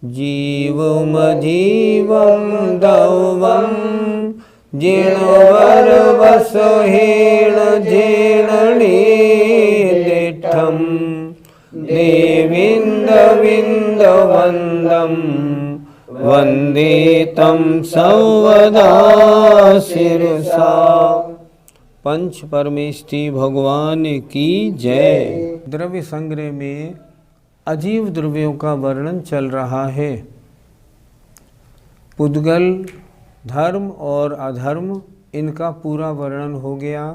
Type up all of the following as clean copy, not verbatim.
जीवमजीवं दौवं जिणवरवसहेण जेणनिदिष्ठं देवीन्दविन्दवन्दं वन्दे तं सर्वदा शिरसा। पंच परमेष्ठी भगवान की जय। द्रव्य संग्रह में अजीव द्रव्यों का वर्णन चल रहा है। पुद्गल, धर्म और अधर्म, इनका पूरा वर्णन हो गया।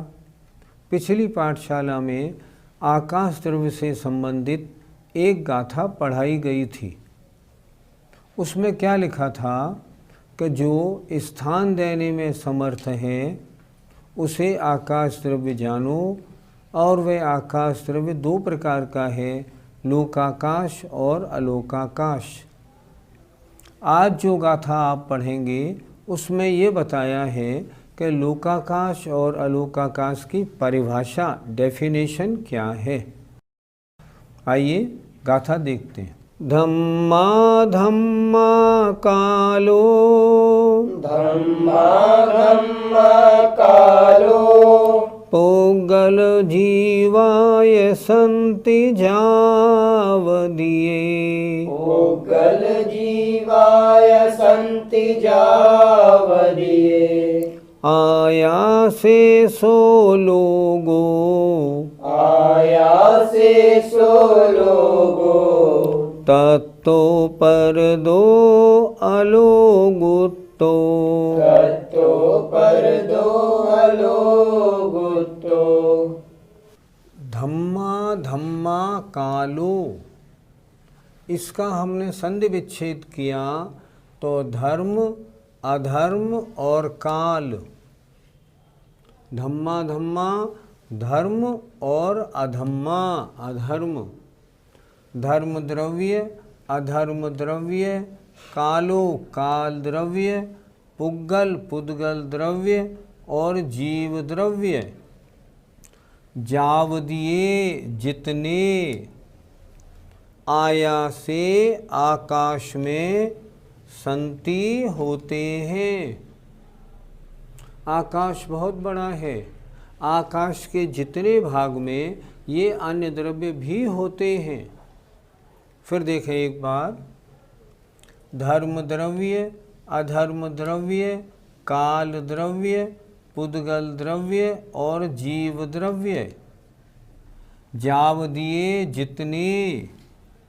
पिछली पाठशाला में आकाश द्रव्य से संबंधित एक गाथा पढ़ाई गई थी। उसमें क्या लिखा था कि जो स्थान देने में समर्थ है उसे आकाश द्रव्य जानो, और वह आकाश द्रव्य दो प्रकार का है, लोकाकाश और अलोकाकाश। आज जो गाथा आप पढ़ेंगे उसमें ये बताया है कि लोकाकाश और अलोकाकाश की परिभाषा, डेफिनेशन क्या है। आइए गाथा देखते हैं। धम्मा धम्मा कालो, धम्मा धम्मा कालो, पुद्गल जीवाय सन्ति जावदिये, पुद्गल जीवाय सन्ति जावदिये, आयासे सो लोगो, आयासे सो लोगो, तत्तो परदो अलोगुत्तो, तत्तो परदो अलोगुत्तो। धम्मा धम्मा कालो, इसका हमने संधि विच्छेद किया तो धर्म, अधर्म और काल। धम्मा धम्मा धर्म और अधम्मा अधर्म। धर्म द्रव्य, अधर्म द्रव्य, कालो काल द्रव्य, पुद्गल पुद्गल द्रव्य और जीव द्रव्य। जावदिये जितने, आया से आकाश में, संति होते हैं। आकाश बहुत बड़ा है, आकाश के जितने भाग में ये अन्य द्रव्य भी होते हैं। फिर देखें एक बार, धर्म द्रव्य, अधर्म द्रव्य, काल द्रव्य, पुद्गल द्रव्य और जीव द्रव्य। जावदिये जितने,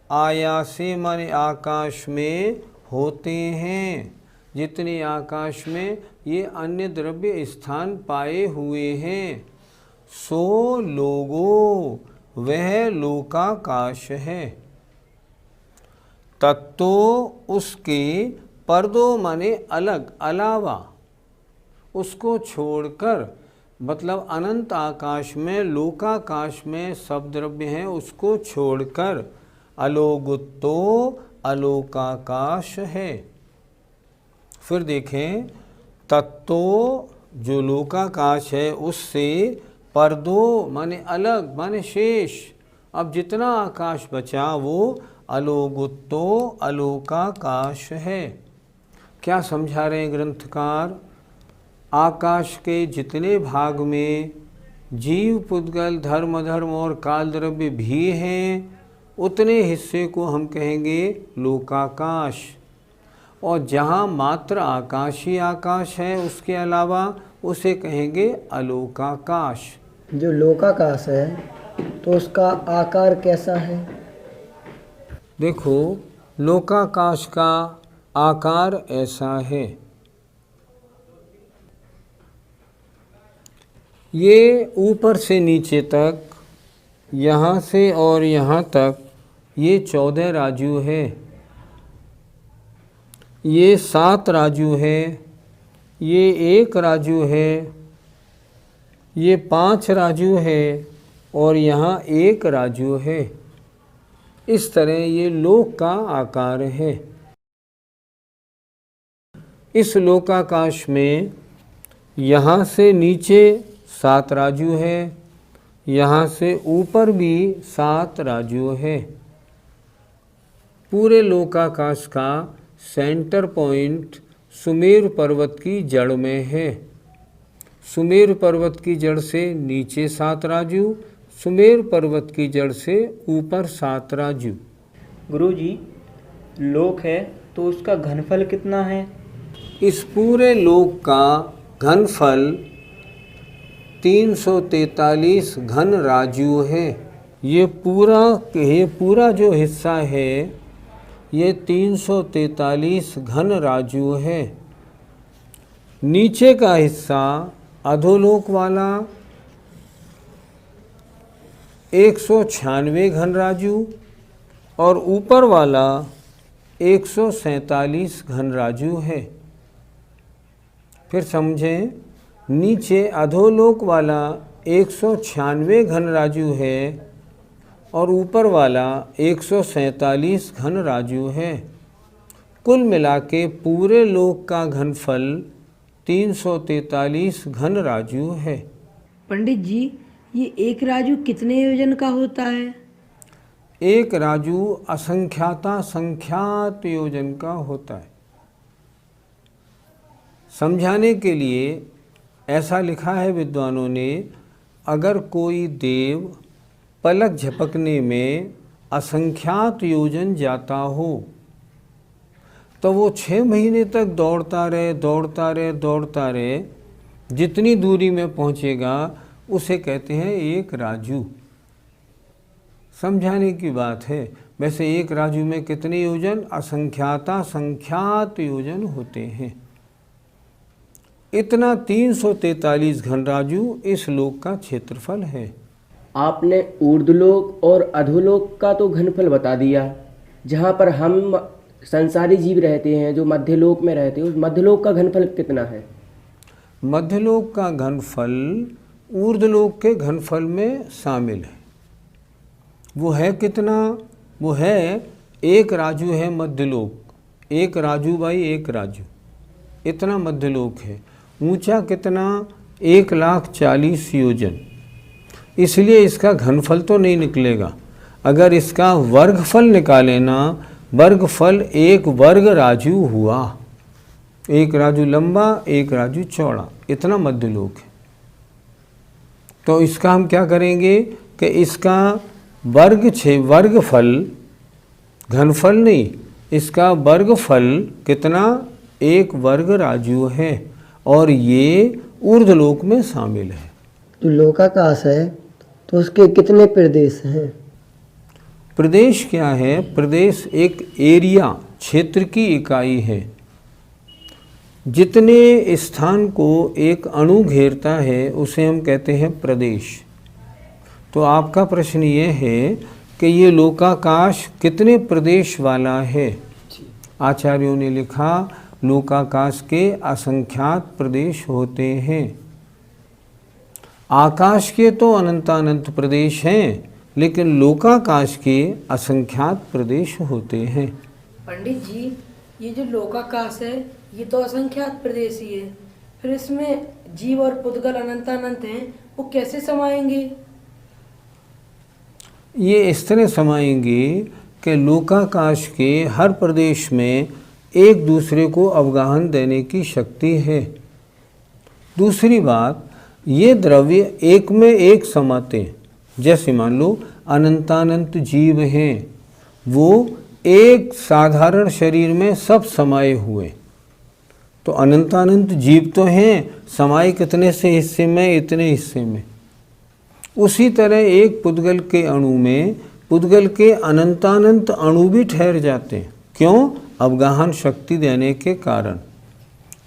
आया से माने आकाश में होते हैं, जितने आकाश में ये अन्य द्रव्य स्थान पाए हुए हैं। सो लोगो, वह लोकाकाश है। तत्तो उसके, परदो माने अलग, अलावा, उसको छोड़कर, मतलब अनंत आकाश में, लोकाकाश में सब द्रव्य हैं, उसको छोड़कर अलोगुत्तो अलोकाकाश है। फिर देखें, तत्तो जो लोकाकाश है उससे, परदो माने अलग माने शेष, अब जितना आकाश बचा वो अलोगुत्तो अलोकाकाश है। क्या समझा रहे हैं ग्रंथकार? आकाश के जितने भाग में जीव, पुद्गल, धर्म, अधर्म और काल द्रव्य भी हैं, उतने हिस्से को हम कहेंगे लोकाकाश। और जहाँ मात्र आकाश ही आकाश है उसके अलावा उसे कहेंगे अलोकाकाश। जो लोकाकाश है तो उसका आकार कैसा है? देखो, लोकाकाश का आकार ऐसा है। ये ऊपर से नीचे तक, यहाँ से और यहाँ तक, ये 14 राजू है, ये 7 राजू है, ये 1 राजू है, ये 5 राजू है और यहाँ 1 राजू है। इस तरह ये लोक का आकार है। इस लोकाकाश में यहाँ से नीचे 7 राजू है, यहाँ से ऊपर भी 7 राजू है। पूरे लोकाकाश का सेंटर पॉइंट सुमेरु पर्वत की जड़ में है। सुमेरु पर्वत की जड़ से नीचे 7 राजू, सुमेरु पर्वत की जड़ से ऊपर 7 राजू। गुरुजी, लोक है तो उसका घनफल कितना है? इस पूरे लोक का घनफल 343 घन राजू है। ये पूरा जो हिस्सा है ये 343 घन राजू है। नीचे का हिस्सा अधोलोक वाला 196 घन राजू और ऊपर वाला 147 घन राजू है। फिर समझें, नीचे अधोलोक वाला 196 घन राजू है और ऊपर वाला 147 घन राजू है। कुल मिला के पूरे लोक का घनफल 343 घन राजू है। पंडित जी, ये 1 राजू कितने योजन का होता है? 1 राजू असंख्याता संख्यात योजन का होता है। समझाने के लिए ऐसा लिखा है विद्वानों ने, अगर कोई देव पलक झपकने में असंख्यात योजन जाता हो तो वो 6 महीने तक दौड़ता रहे, जितनी दूरी में पहुंचेगा उसे कहते हैं 1 राजू। समझाने की बात है। वैसे 1 राजू में कितने योजन? असंख्याता संख्यात योजन होते हैं। इतना 343 घन राजू इस लोक का क्षेत्रफल है। आपने ऊर्ध्वलोक और अधोलोक का तो घनफल बता दिया। जहाँ पर हम संसारी जीव रहते हैं, जो मध्यलोक में रहते हैं, उस मध्यलोक का घनफल कितना है? मध्यलोक का घनफल ऊर्ध्वलोक के घनफल में शामिल है। वो है कितना? वो है 1 राजू है मध्यलोक। 1 राजू बाई 1 राजू, इतना मध्यलोक है। ऊंचा कितना? 140 योजन। इसलिए इसका घनफल तो नहीं निकलेगा। अगर इसका वर्गफल निकालें ना, वर्गफल 1 वर्ग राजू हुआ। 1 राजू लंबा, 1 राजू चौड़ा, इतना मध्यलोक है। तो इसका हम क्या करेंगे कि इसका वर्गफल, घनफल नहीं, इसका वर्गफल कितना? 1 वर्ग राजू है और ये ऊर्ध्वलोक में शामिल है। जो लोकाकाश है तो उसके कितने प्रदेश हैं? प्रदेश क्या है? प्रदेश एक एरिया, क्षेत्र की इकाई है। जितने स्थान को एक अणु घेरता है उसे हम कहते हैं प्रदेश। तो आपका प्रश्न ये है कि ये लोकाकाश कितने प्रदेश वाला है? आचार्यों ने लिखा, लोकाकाश के असंख्यात प्रदेश होते हैं। आकाश के तो अनंतानंत प्रदेश हैं, लेकिन लोकाकाश के असंख्यात प्रदेश होते हैं। पंडित जी, ये जो लोकाकाश है ये तो असंख्यात प्रदेश ही है, फिर इसमें जीव और पुद्गल अनंतानंत हैं, वो कैसे समाएंगे? ये इस तरह समाएंगे कि लोकाकाश के हर प्रदेश में एक दूसरे को अवगाहन देने की शक्ति है। दूसरी बात, ये द्रव्य एक में एक समाते हैं। जैसे मान लो अनंतानंत जीव हैं, वो एक साधारण शरीर में सब समाये हुए। तो अनंतानंत जीव तो हैं, समाये कितने से हिस्से में? इतने हिस्से में। उसी तरह एक पुद्गल के अणु में पुद्गल के अनंतानंत अणु भी ठहर जाते हैं। क्यों? अवगाहन शक्ति देने के कारण।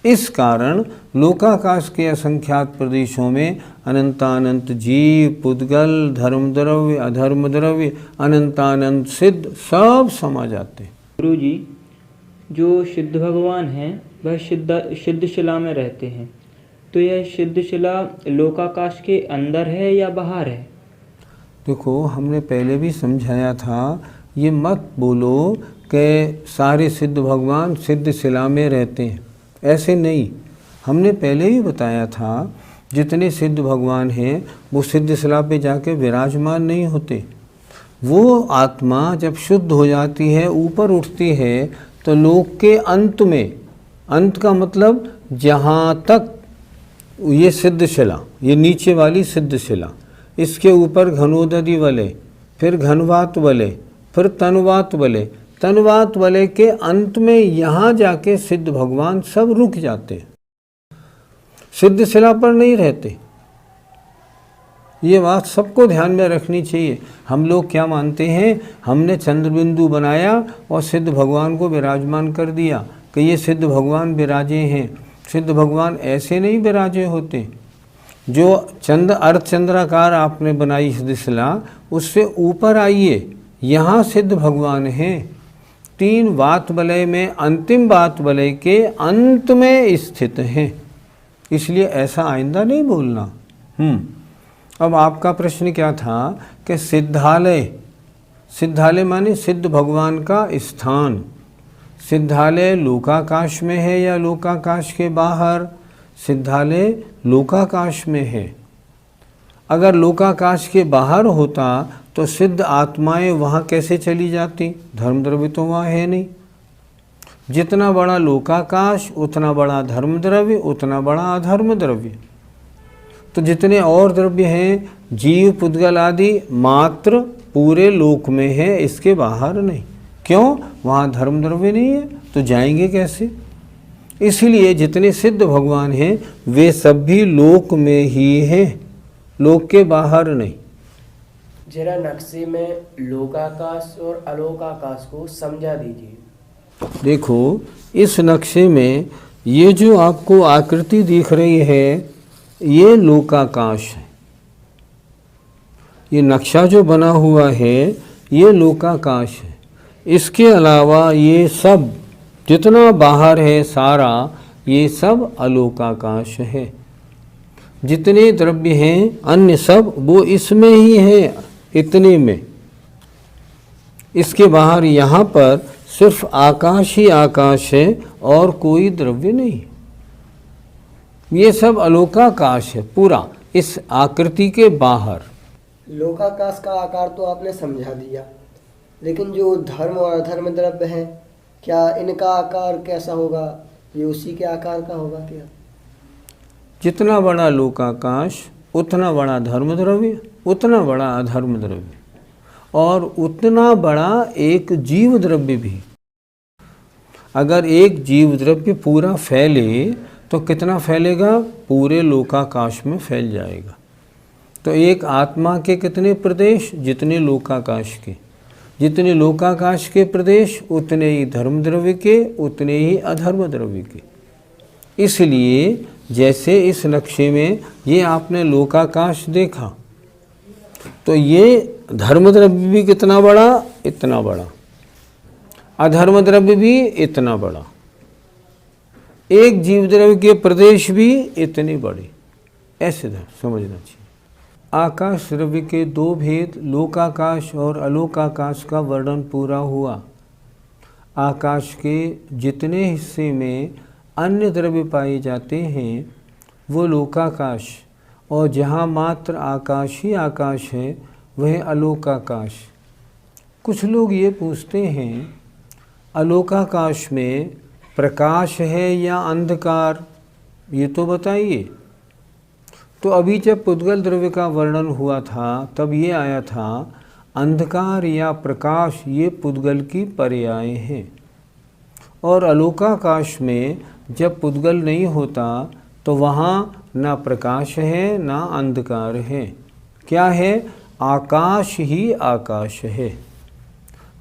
इस कारण लोकाकाश के असंख्यात प्रदेशों में अनंतानंत जीव, पुद्गल, धर्म द्रव्य, अधर्म द्रव्य, अनंतानंत सिद्ध सब समा जाते हैं। गुरु जी, जो सिद्ध भगवान हैं वह सिद्ध शिला में रहते हैं, तो यह सिद्ध शिला लोकाकाश के अंदर है या बाहर है? देखो, हमने पहले भी समझाया था, ये मत बोलो कि सारे सिद्ध भगवान सिद्ध शिला में रहते हैं, ऐसे नहीं। हमने पहले ही बताया था जितने सिद्ध भगवान हैं वो सिद्ध शिला पे जाके विराजमान नहीं होते। वो आत्मा जब शुद्ध हो जाती है, ऊपर उठती है, तो लोक के अंत में, अंत का मतलब जहाँ तक ये सिद्ध शिला, ये नीचे वाली सिद्ध शिला, इसके ऊपर घनोदधि वलय, फिर घनवात वलय, फिर तनवात वलय, तनवात वलय के अंत में यहाँ जाके सिद्ध भगवान सब रुक जाते हैं, सिद्ध शिला पर नहीं रहते। ये बात सबको ध्यान में रखनी चाहिए। हम लोग क्या मानते हैं, हमने चंद्रबिंदु बनाया और सिद्ध भगवान को विराजमान कर दिया कि ये सिद्ध भगवान विराजे हैं। सिद्ध भगवान ऐसे नहीं विराजे होते। जो अर्धचंद्राकार आपने बनाई सिद्ध शिला, उससे ऊपर आइए, यहाँ सिद्ध भगवान हैं। 3 वात वलय में अंतिम वात वलय के अंत में स्थित हैं, इसलिए ऐसा आइंदा नहीं बोलना। अब आपका प्रश्न क्या था कि सिद्धालय, सिद्धालय माने सिद्ध भगवान का स्थान। सिद्धालय लोकाकाश में है या लोकाकाश के बाहर? सिद्धालय लोकाकाश में है। अगर लोकाकाश के बाहर होता तो सिद्ध आत्माएं वहाँ कैसे चली जाती? धर्म द्रव्य तो वहाँ है नहीं। जितना बड़ा लोकाकाश उतना बड़ा धर्म द्रव्य, उतना बड़ा अधर्म द्रव्य। तो जितने और द्रव्य हैं, जीव, पुद्गल आदि, मात्र पूरे लोक में है, इसके बाहर नहीं। क्यों? वहाँ धर्म द्रव्य नहीं है, तो जाएंगे कैसे? इसलिए जितने सिद्ध भगवान हैं वे सब भी लोक में ही हैं, लोक के बाहर नहीं। जरा नक्शे में लोकाकाश और अलोकाकाश को समझा दीजिए। देखो, इस नक्शे में ये जो आपको आकृति दिख रही है, ये लोकाकाश है। ये नक्शा जो बना हुआ है ये लोकाकाश है। इसके अलावा ये सब जितना बाहर है सारा, ये सब अलोकाकाश है। जितने द्रव्य हैं अन्य सब वो इसमें ही है, इतने में। इसके बाहर यहाँ पर सिर्फ आकाश ही आकाश है और कोई द्रव्य नहीं। ये सब अलोकाकाश है पूरा, इस आकृति के बाहर। लोकाकाश का आकार तो आपने समझा दिया, लेकिन जो धर्म और अधर्म द्रव्य हैं, क्या इनका आकार कैसा होगा? ये उसी के आकार का होगा क्या? जितना बड़ा लोकाकाश उतना बड़ा धर्म द्रव्य, उतना बड़ा अधर्म द्रव्य, और उतना बड़ा एक जीव द्रव्य भी। अगर एक जीव द्रव्य पूरा फैले तो कितना फैलेगा? पूरे लोकाकाश में फैल जाएगा। तो एक आत्मा के कितने प्रदेश? जितने लोकाकाश के। जितने लोकाकाश के प्रदेश उतने ही धर्म द्रव्य के, उतने ही अधर्म द्रव्य के। इसलिए जैसे इस नक्शे में ये आपने लोकाकाश देखा, तो ये धर्म द्रव्य भी कितना बड़ा? इतना बड़ा। अधर्म द्रव्य भी इतना बड़ा। एक जीव द्रव्य के प्रदेश भी इतने बड़े। ऐसे समझना चाहिए। आकाश द्रव्य के 2 भेद, लोकाकाश और अलोकाकाश का वर्णन पूरा हुआ। आकाश के जितने हिस्से में अन्य द्रव्य पाए जाते हैं वो लोकाकाश, और जहाँ मात्र आकाश ही आकाश है वह अलोकाकाश। कुछ लोग ये पूछते हैं, अलोकाकाश में प्रकाश है या अंधकार, ये तो बताइए। तो अभी जब पुद्गल द्रव्य का वर्णन हुआ था तब ये आया था, अंधकार या प्रकाश ये पुद्गल की पर्याय हैं। और अलोकाकाश में जब पुद्गल नहीं होता तो वहाँ ना प्रकाश है ना अंधकार है। क्या है? आकाश ही आकाश है।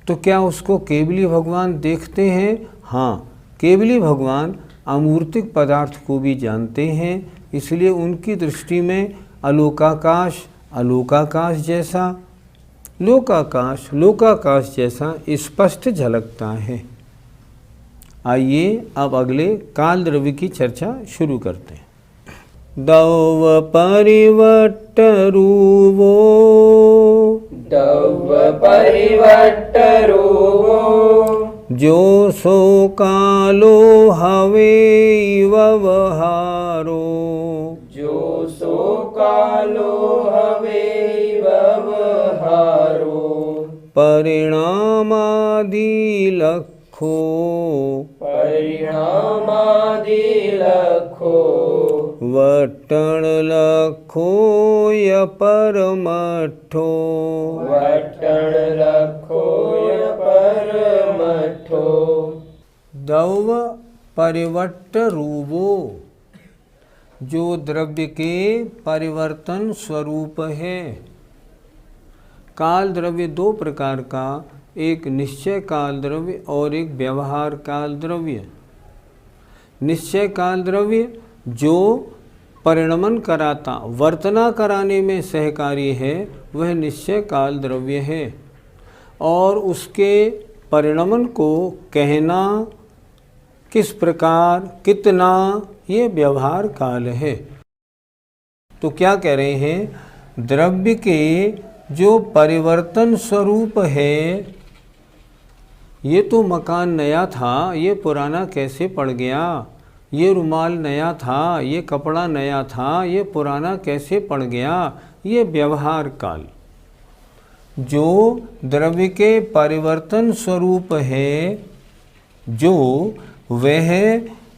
तो क्या उसको केवली भगवान देखते हैं? हाँ, केवली भगवान अमूर्तिक पदार्थ को भी जानते हैं, इसलिए उनकी दृष्टि में अलोकाकाश अलोकाकाश जैसा, लोकाकाश जैसा स्पष्ट झलकता है। आइए अब अगले काल द्रव्य की चर्चा शुरू करते हैं। दौव परिवट्ट रूवो, दौव परिवट्ट रूवो, जो सो कालो हवे व्यवहारो, जो सो कालो हवे व्यवहारो, परिणामादि लखो, परिणामादि लखो, वट्टण लखो य परमठो, वट्टण लखो य परमठो। दौव परिवट्ट रूपो, जो द्रव्य के परिवर्तन स्वरूप है। काल द्रव्य दो प्रकार का, एक निश्चय काल द्रव्य और एक व्यवहार काल द्रव्य। निश्चय काल द्रव्य जो परिणमन कराता, वर्तना कराने में सहकारी है, वह निश्चय काल द्रव्य है। और उसके परिणमन को कहना, किस प्रकार, कितना, ये व्यवहार काल है। तो क्या कह रहे हैं, द्रव्य के जो परिवर्तन स्वरूप है, ये तो मकान नया था, ये पुराना कैसे पड़ गया, ये रुमाल नया था, ये कपड़ा नया था, ये पुराना कैसे पड़ गया, ये व्यवहार काल। जो द्रव्य के परिवर्तन स्वरूप है, जो वह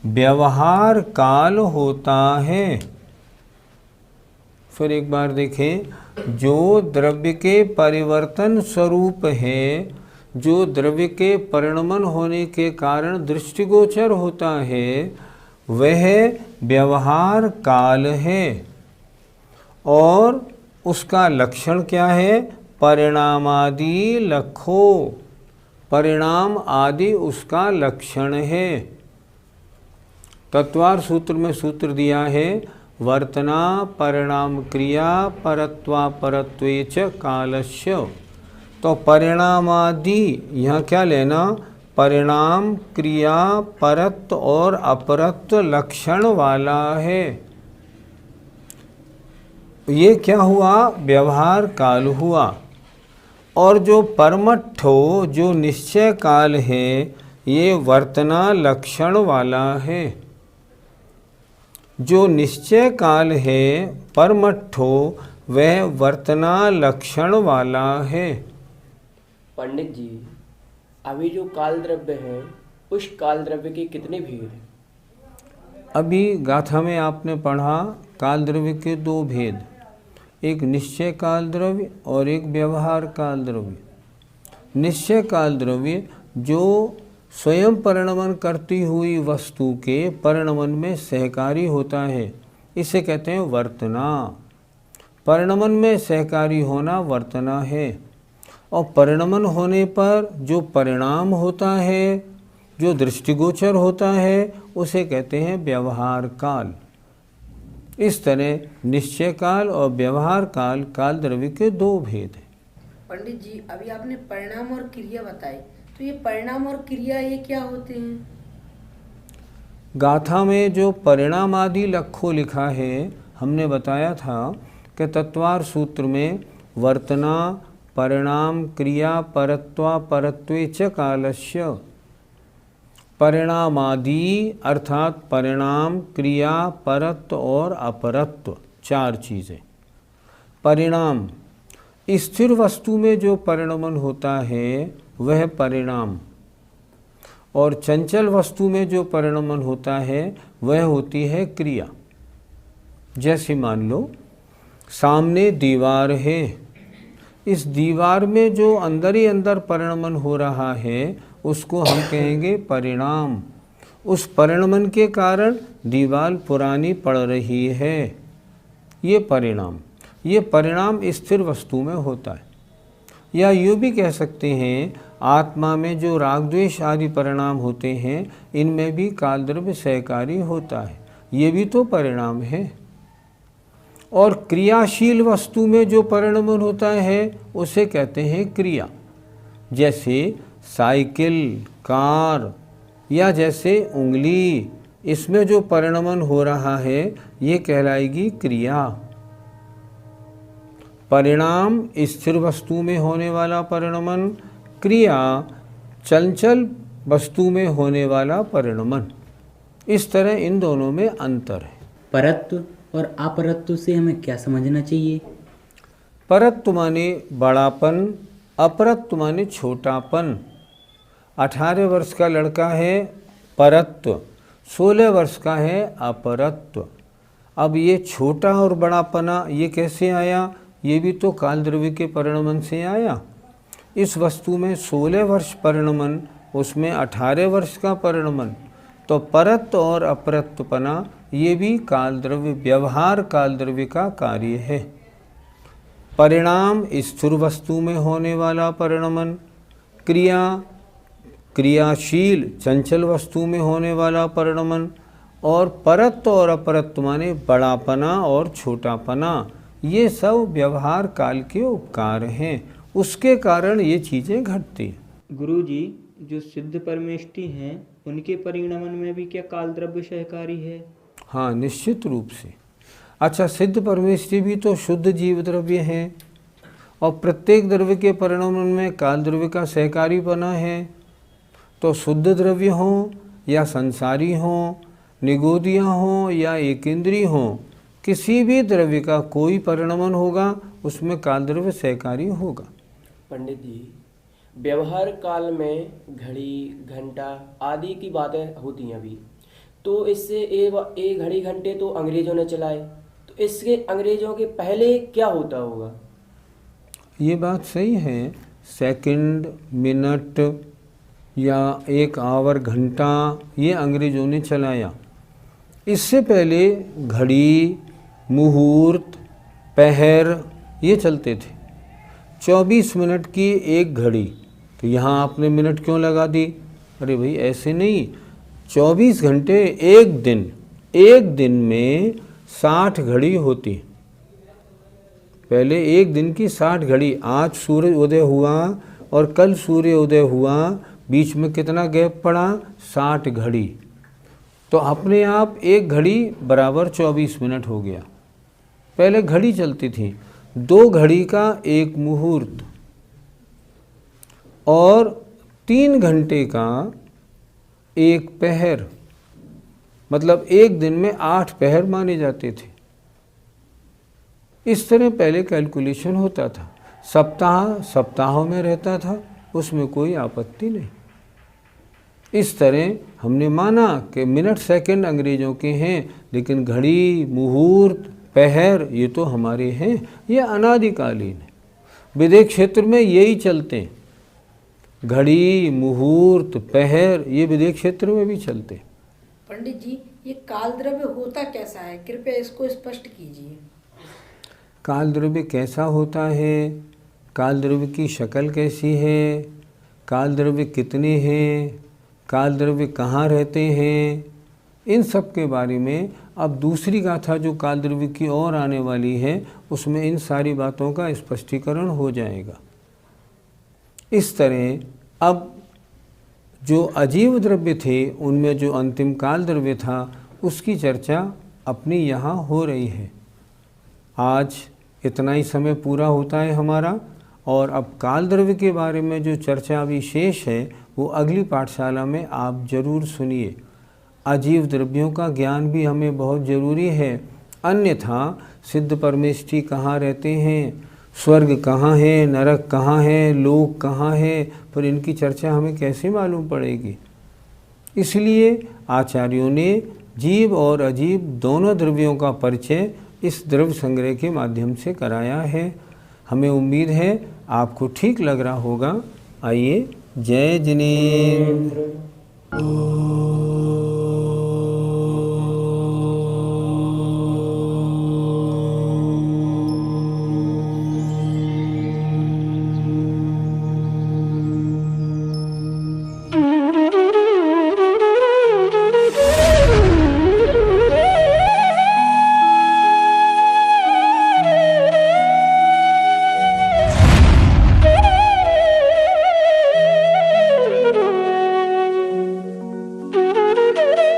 व्यवहार काल होता है। फिर एक बार देखें, जो द्रव्य के परिवर्तन स्वरूप है, जो द्रव्य के परिणमन होने के कारण दृष्टिगोचर होता है, वह व्यवहार काल है। और उसका लक्षण क्या है, परिणामादि लखो, परिणाम आदि उसका लक्षण है। तत्वार सूत्र में सूत्र दिया है, वर्तना परिणाम क्रिया परत्वा परत्वे च कालस्य। तो परिणामादि यहाँ क्या लेना, परिणाम क्रिया परत्व और अपरत्व लक्षण वाला है। ये क्या हुआ, व्यवहार काल हुआ। और जो परमठो, जो निश्चय काल है, ये वर्तना लक्षण वाला है। जो निश्चय काल है परमठो, वह वर्तना लक्षण वाला है। पंडित जी, अभी जो काल द्रव्य है, उस काल द्रव्य के कितने भेद हैं? अभी गाथा में आपने पढ़ा काल द्रव्य के दो भेद, एक निश्चय काल द्रव्य और एक व्यवहार काल द्रव्य। निश्चय काल द्रव्य जो स्वयं परिणमन करती हुई वस्तु के परिणमन में सहकारी होता है, इसे कहते हैं वर्तना। परिणमन में सहकारी होना वर्तना है। और परिणमन होने पर जो परिणाम होता है, जो दृष्टिगोचर होता है, उसे कहते हैं व्यवहार काल। इस तरह निश्चय काल और व्यवहार काल, काल द्रव्य के दो भेद हैं। पंडित जी, अभी आपने परिणाम और क्रिया बताई, तो ये परिणाम और क्रिया ये क्या होते हैं? गाथा में जो परिणाम आदि लखो लिखा है, हमने बताया था कि तत्वार सूत्र में वर्तना परिणाम क्रिया परत्वा परत्वे च कालस्य, परिणामादि अर्थात परिणाम क्रिया परत्व और अपरत्व, चार चीज़ें। परिणाम, स्थिर वस्तु में जो परिणमन होता है वह परिणाम, और चंचल वस्तु में जो परिणमन होता है वह होती है क्रिया। जैसे मान लो सामने दीवार है, इस दीवार में जो अंदर ही अंदर परिणमन हो रहा है उसको हम कहेंगे परिणाम। उस परिणमन के कारण दीवार पुरानी पड़ रही है, ये परिणाम। ये परिणाम स्थिर वस्तु में होता है। या यूँ भी कह सकते हैं आत्मा में जो राग द्वेष आदि परिणाम होते हैं इनमें भी काल द्रव्य सहकारी होता है, ये भी तो परिणाम है। और क्रियाशील वस्तु में जो परिणमन होता है उसे कहते हैं क्रिया, जैसे साइकिल, कार या जैसे उंगली, इसमें जो परिणमन हो रहा है ये कहलाएगी क्रिया। परिणाम स्थिर वस्तु में होने वाला परिणमन, क्रिया चंचल वस्तु में होने वाला परिणमन। इस तरह इन दोनों में अंतर है। परत्व और अपरत्व से हमें क्या समझना चाहिए? परत्व माने बड़ापन, अपरत्व माने छोटापन। 18 वर्ष का लड़का है परत्व, 16 वर्ष का है अपरत्व। अब ये छोटा और बड़ापना ये कैसे आया? ये भी तो काल द्रव्य के परिणमन से आया। इस वस्तु में 16 वर्ष परिणमन, उसमें 18 वर्ष का परिणमन, तो परत्व और अपरत्वपना ये भी काल द्रव्य, व्यवहार काल द्रव्य का कार्य है। परिणाम स्थिर वस्तु में होने वाला परिणमन, क्रिया क्रियाशील चंचल वस्तु में होने वाला परिणमन, और परत्व और अपरत्व माने बड़ापना और छोटापना, ये सब व्यवहार काल के उपकार हैं, उसके कारण ये चीज़ें घटती हैं। गुरुजी, जो सिद्ध परमेष्टि हैं उनके परिणमन में भी क्या काल द्रव्य सहकारी है? हाँ, निश्चित रूप से। अच्छा, सिद्ध परमेष्टि भी तो शुद्ध जीव द्रव्य हैं और प्रत्येक द्रव्य के परिणमन में काल द्रव्य का सहकारी बना है। तो शुद्ध द्रव्य हों या संसारी हों, निगोदियाँ हों या एकेंद्रीय हों, किसी भी द्रव्य का कोई परिणमन होगा उसमें काल द्रव्य सहकारी होगा। पंडित जी, व्यवहार काल में घड़ी, घंटा आदि की बातें होती हैं अभी, तो इससे एक घड़ी घंटे तो अंग्रेजों ने चलाए, तो इसके अंग्रेजों के पहले क्या होता होगा? ये बात सही है। सेकंड, मिनट या एक आवर, घंटा ये अंग्रेजों ने चलाया। इससे पहले घड़ी, मुहूर्त, पहर ये चलते थे। 24 मिनट की एक घड़ी, तो यहाँ आपने मिनट क्यों लगा दी? अरे भाई ऐसे नहीं, 24 घंटे एक दिन में 60 घड़ी होती। पहले एक दिन की 60 घड़ी, आज सूर्य उदय हुआ और कल सूर्य उदय हुआ, बीच में कितना गैप पड़ा? 60 घड़ी। तो अपने आप एक घड़ी बराबर 24 मिनट हो गया। पहले घड़ी चलती थी, 2 घड़ी का एक मुहूर्त और 3 घंटे का एक पहर, मतलब एक दिन में 8 पहर माने जाते थे। इस तरह पहले कैलकुलेशन होता था। सप्ताह सप्ताहों में रहता था, उसमें कोई आपत्ति नहीं। इस तरह हमने माना कि मिनट सेकंड अंग्रेजों के हैं, लेकिन घड़ी, मुहूर्त, पहर ये तो हमारे हैं, ये अनादिकालीन है। विदेश क्षेत्र में यही चलते हैं, घड़ी, मुहूर्त, पहर ये विदेश क्षेत्र में भी चलते हैं। पंडित जी, ये काल द्रव्य होता कैसा है? कृपया इसको स्पष्ट कीजिए। काल द्रव्य कैसा होता है? काल द्रव्य की शक्ल कैसी है? काल द्रव्य कितने हैं? काल द्रव्य कहाँ रहते हैं? इन सब के बारे में अब दूसरी गाथा जो काल द्रव्य की ओर आने वाली है उसमें इन सारी बातों का स्पष्टीकरण हो जाएगा। इस तरह अब जो अजीव द्रव्य थे उनमें जो अंतिम काल द्रव्य था उसकी चर्चा अपनी यहाँ हो रही है। आज इतना ही समय पूरा होता है हमारा, और अब काल द्रव्य के बारे में जो चर्चा अभी शेष है वो अगली पाठशाला में आप जरूर सुनिए। अजीव द्रव्यों का ज्ञान भी हमें बहुत ज़रूरी है, अन्यथा सिद्ध परमेष्टि कहाँ रहते हैं, स्वर्ग कहाँ है, नरक कहाँ है, लोक कहाँ है, पर इनकी चर्चा हमें कैसे मालूम पड़ेगी। इसलिए आचार्यों ने जीव और अजीव दोनों द्रव्यों का परिचय इस द्रव्य संग्रह के माध्यम से कराया है। हमें उम्मीद है आपको ठीक लग रहा होगा। आइए, जय जिनेन्द्र। है।